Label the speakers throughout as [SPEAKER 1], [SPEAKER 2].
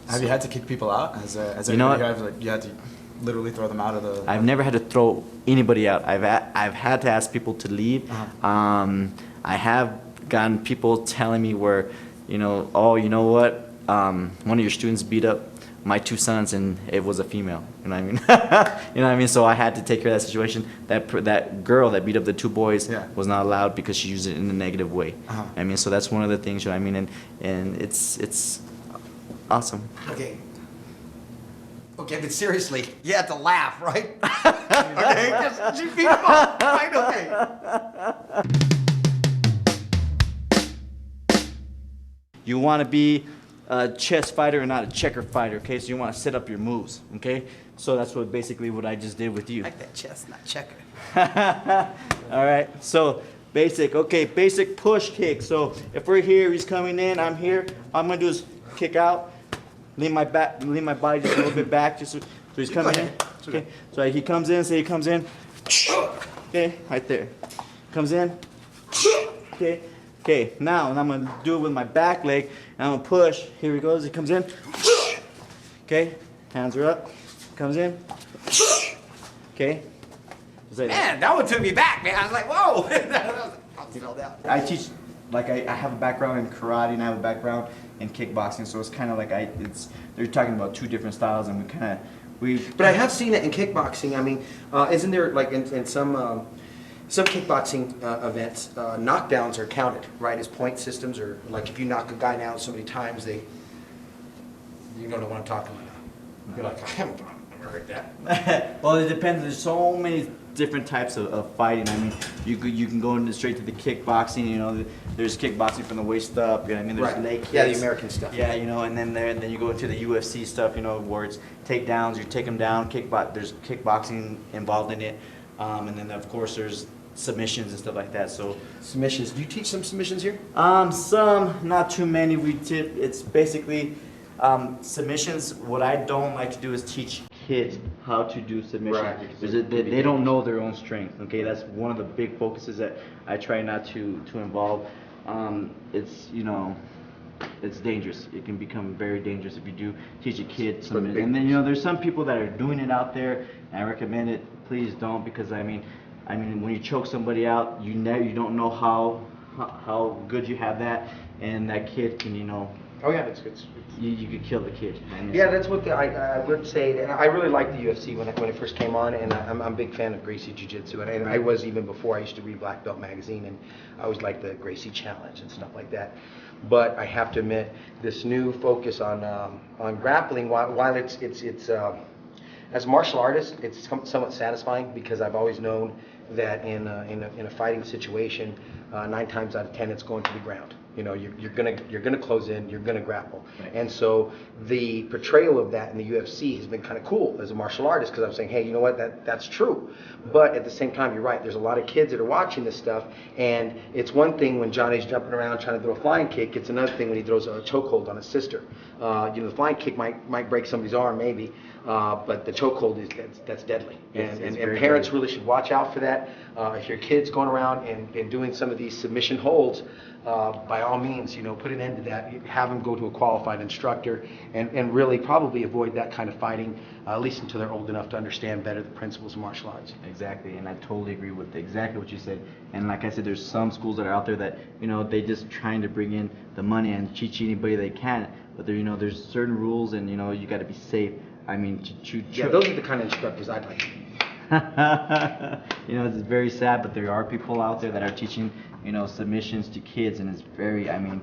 [SPEAKER 1] Have you had to kick people out? As
[SPEAKER 2] You know what?
[SPEAKER 1] you had to literally throw them out of the...
[SPEAKER 2] I've never had to throw anybody out. I've had to ask people to leave. I have gotten people telling me where, you know, oh, you know what? One of your students beat up my 2 sons and it was a female. You know what I mean? You know what I mean? So I had to take care of that situation. That girl that beat up the 2 boys was not allowed because she used it in a negative way. I mean, so that's one of the things. You know what I mean? And it's awesome.
[SPEAKER 3] Okay. Okay, but seriously, you had to laugh, right? Okay, just you beat him up, right? Okay.
[SPEAKER 2] You want to be a chess fighter and not a checker fighter, okay? So you want to set up your moves, okay? So that's basically what I just did with you.
[SPEAKER 3] I like that chess, not checker.
[SPEAKER 2] All right, so basic push kick. So if we're here, he's coming in, I'm here. All I'm gonna do is kick out, lean my body just a little bit back, just so he's coming in. Okay, so he comes in, say he comes in. Okay, right there. Comes in. Okay. Okay, now I'm gonna do it with my back leg, and I'm gonna push. Here he goes, he comes in. Okay, hands are up, comes in. Okay.
[SPEAKER 3] Man, that one took me back, man. I was like, whoa.
[SPEAKER 2] I teach, like I have a background in karate and I have a background in kickboxing, so it's kind of like they're talking about 2 different styles, and
[SPEAKER 3] But I have seen it in kickboxing. I mean, isn't there like in some kickboxing events, knockdowns are counted, right, as point systems, or like if you knock a guy down so many times, you don't know what I'm talking about. You're like, I haven't never heard that.
[SPEAKER 2] Well, it depends. There's so many different types of fighting. I mean, you can go into straight to the kickboxing. You know, there's kickboxing from the waist up. You know what I mean? There's leg kicks.
[SPEAKER 3] Yeah, the American stuff.
[SPEAKER 2] Yeah, you know, and then you go into the UFC stuff. You know, where it's takedowns. You take them down. There's kickboxing involved in it, and then of course there's submissions and stuff like that. So
[SPEAKER 3] submissions. Do you teach some submissions here?
[SPEAKER 2] Some, not too many. It's basically submissions. What I don't like to do is teach kids how to do submissions.
[SPEAKER 3] Right.
[SPEAKER 2] Because they don't know their own strength. Okay, that's one of the big focuses that I try not to involve. It's, you know, it's dangerous. It can become very dangerous if you do teach a kid something. And then, you know, there's some people that are doing it out there, and I recommend it. Please don't, because I mean, when you choke somebody out, you don't know how good you have that, and that kid can, you know.
[SPEAKER 3] Oh yeah, it's
[SPEAKER 2] you could kill the kid.
[SPEAKER 3] Yeah, that's what I would say, and I really liked the UFC when it first came on, and I'm a big fan of Gracie Jiu-Jitsu, and I was even before. I used to read Black Belt magazine, and I always liked the Gracie Challenge and stuff like that. But I have to admit, this new focus on grappling, while it's as a martial artist, it's somewhat satisfying, because I've always known that in a fighting situation, 9 times out of 10 it's going to the ground. You know, you're gonna close in, you're gonna grapple, and so the portrayal of that in the UFC has been kind of cool as a martial artist, because I'm saying, hey, you know what, that's true. But at the same time, you're right. There's a lot of kids that are watching this stuff, and it's one thing when Johnny's jumping around trying to throw a flying kick. It's another thing when he throws a chokehold on his sister. You know, the flying kick might break somebody's arm, maybe. But the chokehold that's deadly, and parents really should watch out for that. If your kid's going around and doing some of these submission holds, by all means, you know, put an end to that. Have them go to a qualified instructor, and really probably avoid that kind of fighting, at least until they're old enough to understand better the principles of martial arts.
[SPEAKER 2] Exactly, and I totally agree with exactly what you said. And like I said, there's some schools that are out there that, you know, they just trying to bring in the money and teach anybody they can, but there, you know, there's certain rules, and you know, you got to be safe. I mean,
[SPEAKER 3] yeah, those are the kind of instructors I'd like.
[SPEAKER 2] You know, it's very sad, but there are people out there that are teaching, you know, submissions to kids, and it's very, I mean,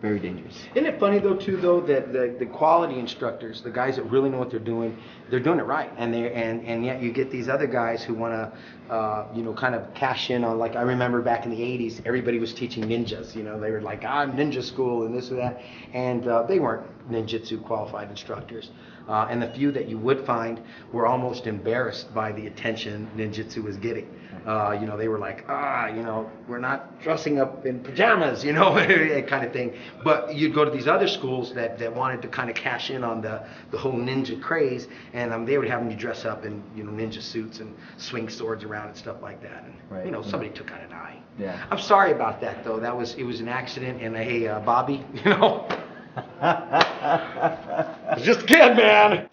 [SPEAKER 2] very dangerous.
[SPEAKER 3] Isn't it funny though, that the quality instructors, the guys that really know what they're doing it right, and yet you get these other guys who want to, you know, kind of cash in on, like I remember back in the '80s, everybody was teaching ninjas. You know, they were like, ninja school and this or that, and they weren't ninjutsu qualified instructors. And the few that you would find were almost embarrassed by the attention ninjutsu was getting. You know, they were like, you know, we're not dressing up in pajamas, you know, kind of thing. But you'd go to these other schools that wanted to kind of cash in on the whole ninja craze, and they would have you dress up in, you know, ninja suits and swing swords around and stuff like that. And, you know, somebody took out an eye.
[SPEAKER 2] Yeah.
[SPEAKER 3] I'm sorry about that, though. It was an accident, and hey, Bobby, you know. just a kid, man.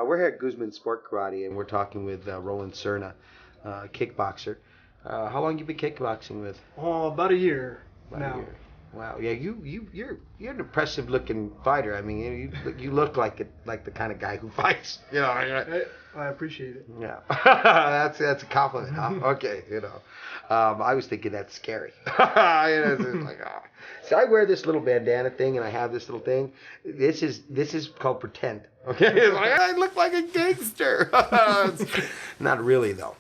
[SPEAKER 3] We're here at Guzman Sport Karate, and we're talking with Roland Cerna, kickboxer. How long you been kickboxing with?
[SPEAKER 4] Oh, about a year now.
[SPEAKER 3] A year. Wow, yeah, you're an impressive looking fighter. I mean, you look like the kind of guy who fights. You know.
[SPEAKER 4] I appreciate it.
[SPEAKER 3] Yeah, that's a compliment. Huh? Okay, you know. I was thinking that's scary. It's like, oh. So I wear this little bandana thing, and I have this little thing. This is called pretend. Okay, it's like I look like a gangster. Not really though.